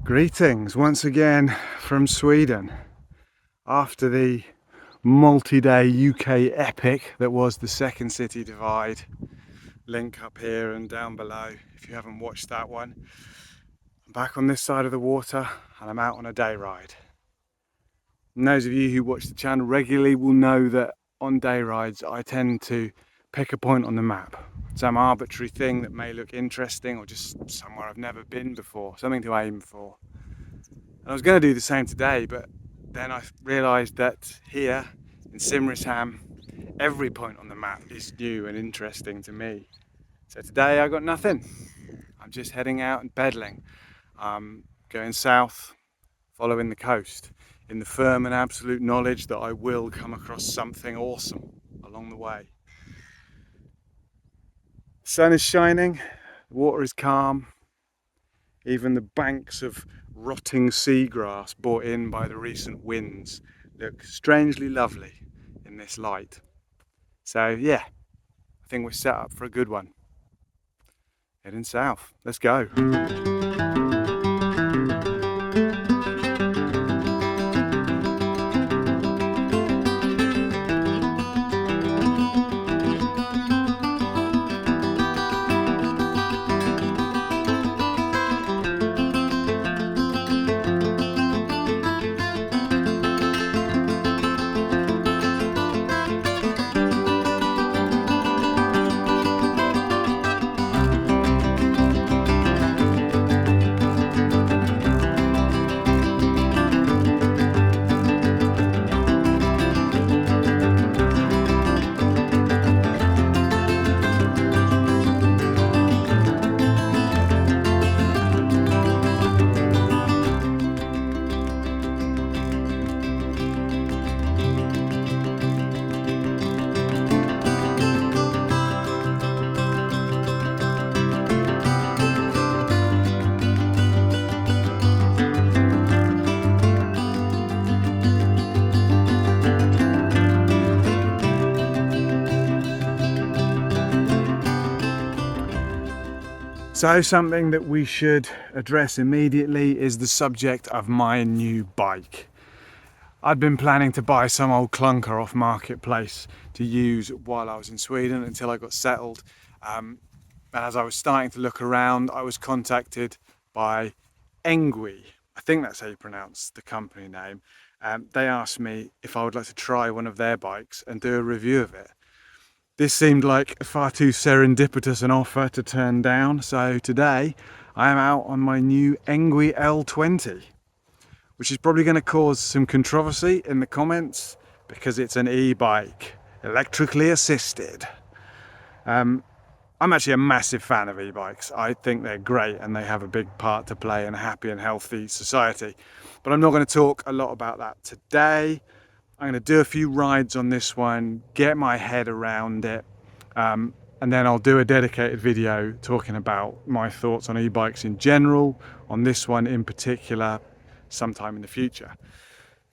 Greetings once again from Sweden. After the multi-day UK epic that was the Second City Divide, link up here and down below if you haven't watched that one. I'm back on this side of the water and I'm out on a day ride. And those of you who watch the channel regularly will know that on day rides I tend to pick a point on the map, some arbitrary thing that may look interesting or just somewhere I've never been before, something to aim for. And I was going to do the same today, but then I realised that here in Simrishamn, every point on the map is new and interesting to me. So today I got nothing. I'm just heading out and pedaling, going south, following the coast, in the firm and absolute knowledge that I will come across something awesome along the way. The sun is shining, the water is calm, even the banks of rotting seagrass brought in by the recent winds look strangely lovely in this light. So yeah, I think we're set up for a good one. Heading south, let's go. So something that we should address immediately is the subject of my new bike. I'd been planning to buy some old clunker off Marketplace to use while I was in Sweden until I got settled. And as I was starting to look around, I was contacted by Engwe. I think that's how you pronounce the company name. They asked me if I would like to try one of their bikes and do a review of it. This seemed like far too serendipitous an offer to turn down, so today I am out on my new Engwe L20, which is probably going to cause some controversy in the comments because it's an e-bike, electrically assisted. I'm actually a massive fan of e-bikes. I think they're great and they have a big part to play in a happy and healthy society. But I'm not going to talk a lot about that today. I'm going to do a few rides on this one, get my head around it, and then I'll do a dedicated video talking about my thoughts on e-bikes in general, on this one in particular, sometime in the future.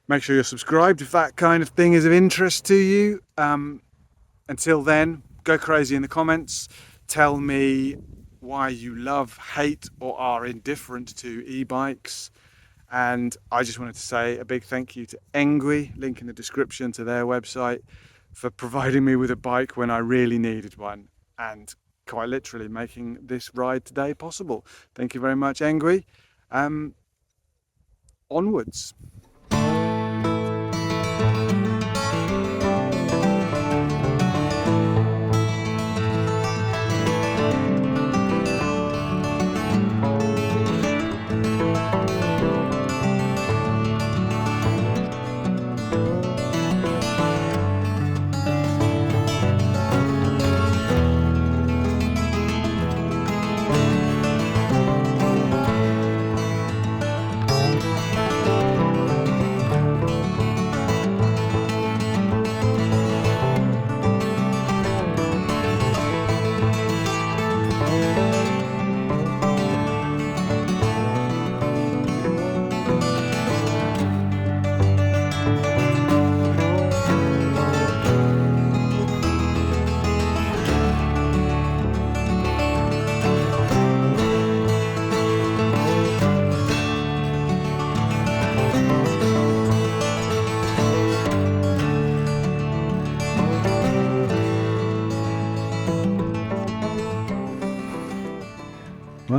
Make sure you're subscribed if that kind of thing is of interest to you. Until then, go crazy in the comments. Tell me why you love, hate, or are indifferent to e-bikes. And I just wanted to say a big thank you to Engwe, link in the description to their website, for providing me with a bike when I really needed one and quite literally making this ride today possible. Thank you very much, Engwe. Onwards.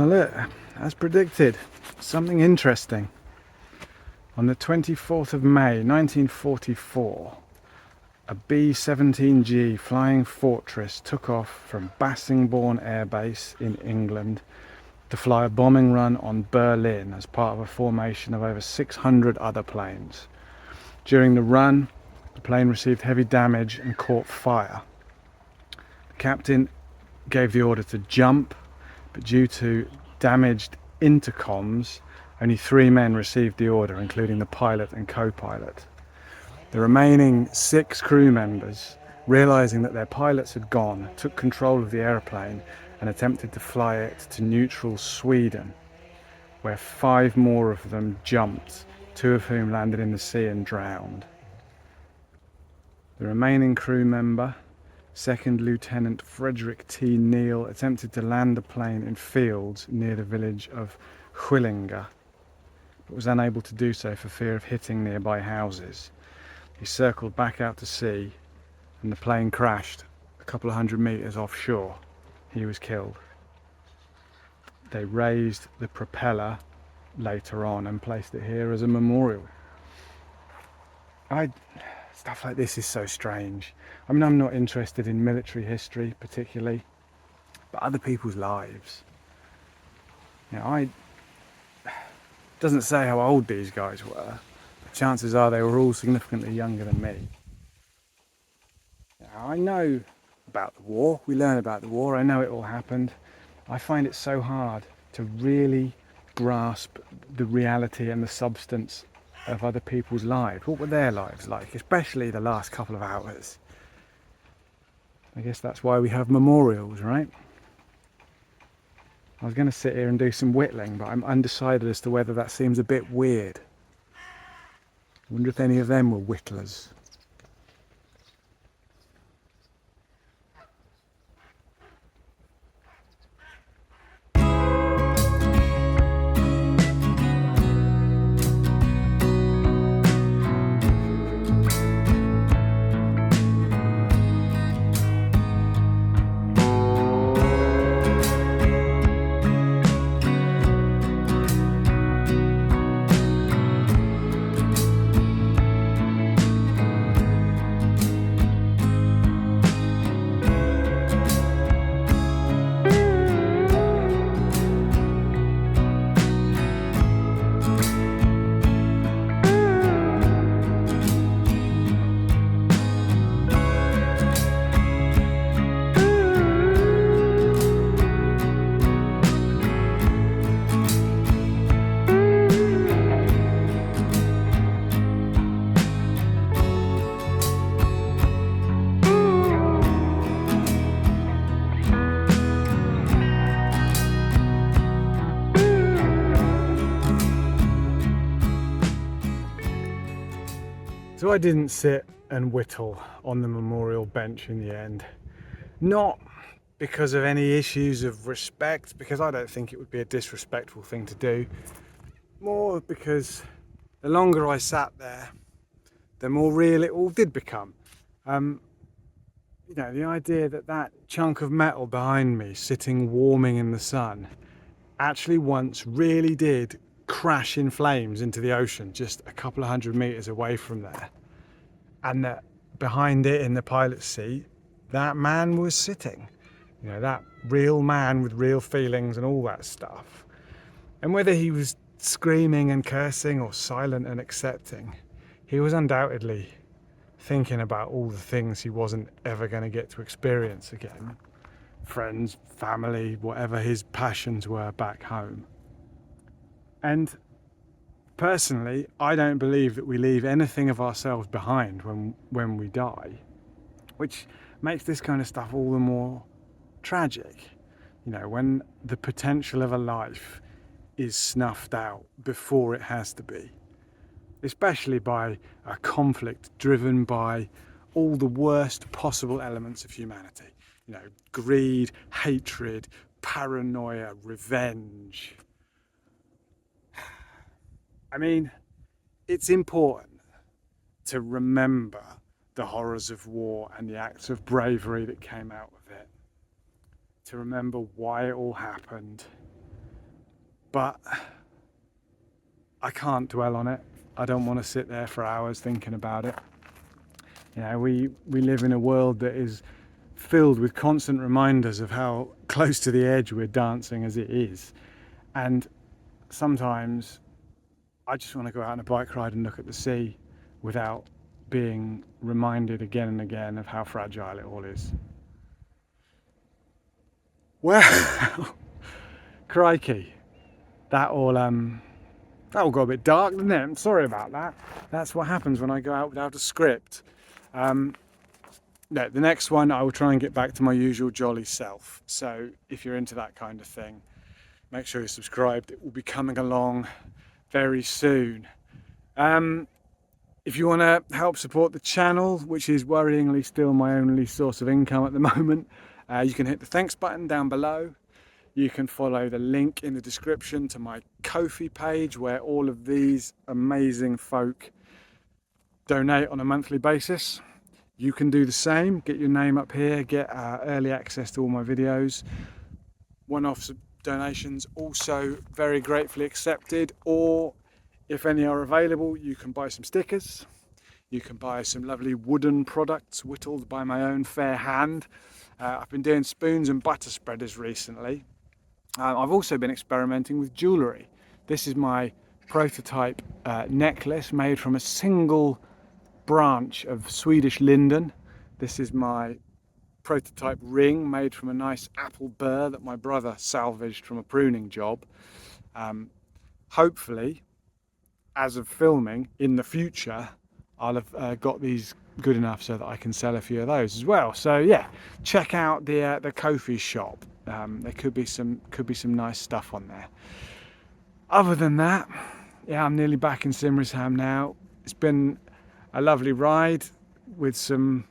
Oh look, as predicted, something interesting. On the 24th of May 1944, a B-17G Flying Fortress took off from Bassingbourn Air Base in England to fly a bombing run on Berlin as part of a formation of over 600 other planes. During the run, the plane received heavy damage and caught fire. The captain gave the order to jump, but due to damaged intercoms, only 3 men received the order, including the pilot and co-pilot. The remaining 6 crew members, realizing that their pilots had gone, took control of the aeroplane and attempted to fly it to neutral Sweden, where 5 more of them jumped, 2 of whom landed in the sea and drowned. The remaining crew member, Second Lieutenant Frederick T. Neal, attempted to land the plane in fields near the village of Huilinga, but was unable to do so for fear of hitting nearby houses. He circled back out to sea and the plane crashed a couple of 100 meters offshore. He was killed. They raised the propeller later on and placed it here as a memorial. Stuff like this is so strange. I mean, I'm not interested in military history particularly, but other people's lives. You know, it doesn't say how old these guys were. But chances are they were all significantly younger than me. Now, I know about the war. We learn about the war. I know it all happened. I find it so hard to really grasp the reality and the substance of other people's lives. What were their lives like, especially the last couple of hours? I guess that's why we have memorials, right? I was going to sit here and do some whittling, but I'm undecided as to whether that seems a bit weird. I wonder if any of them were whittlers. So I didn't sit and whittle on the memorial bench in the end. Not because of any issues of respect, because I don't think it would be a disrespectful thing to do. More because the longer I sat there, the more real it all did become. You know, the idea that that chunk of metal behind me, sitting warming in the sun, actually once really did crash in flames into the ocean just a couple of 100 meters away from there, and that behind it in the pilot's seat, that man was sitting, you know, that real man with real feelings and all that stuff. And whether he was screaming and cursing or silent and accepting, he was undoubtedly thinking about all the things he wasn't ever going to get to experience again. Friends, family, whatever his passions were back home. And personally, I don't believe that we leave anything of ourselves behind when we die, which makes this kind of stuff all the more tragic. You know, when the potential of a life is snuffed out before it has to be, especially by a conflict driven by all the worst possible elements of humanity. You know, greed, hatred, paranoia, revenge. I mean, it's important to remember the horrors of war and the acts of bravery that came out of it. To remember why it all happened. but I can't dwell on it. I don't want to sit there for hours thinking about it. You know, we live in a world that is filled with constant reminders of how close to the edge we're dancing as it is. And sometimes I just want to go out on a bike ride and look at the sea without being reminded again and again of how fragile it all is. Well, crikey, that all got a bit dark, didn't it? I'm sorry about that. That's what happens when I go out without a script. No, the next one I will try and get back to my usual jolly self. So if you're into that kind of thing, make sure you're subscribed. It will be coming along very soon. If you want to help support the channel, which is worryingly still my only source of income at the moment, you can hit the thanks button down below. You can follow the link in the description to my Ko-fi page, where all of these amazing folk donate on a monthly basis. You can do the same, get your name up here, get early access to all my videos. One-off donations also very gratefully accepted, or if any are available, you can buy some stickers. You can buy some lovely wooden products whittled by my own fair hand. I've been doing spoons and butter spreaders recently. I've also been experimenting with jewellery. This is my prototype necklace made from a single branch of Swedish linden. This is my prototype ring made from a nice apple burr that my brother salvaged from a pruning job. Hopefully, as of filming in the future, I'll have got these good enough so that I can sell a few of those as well. So yeah, check out the Ko-fi shop. There could be some nice stuff on there. Other than that, yeah, I'm nearly back in Simrishamn now. It's been a lovely ride with some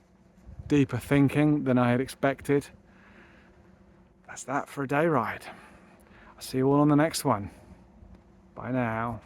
deeper thinking than I had expected. That's that for a day ride. I'll see you all on the next one. Bye now.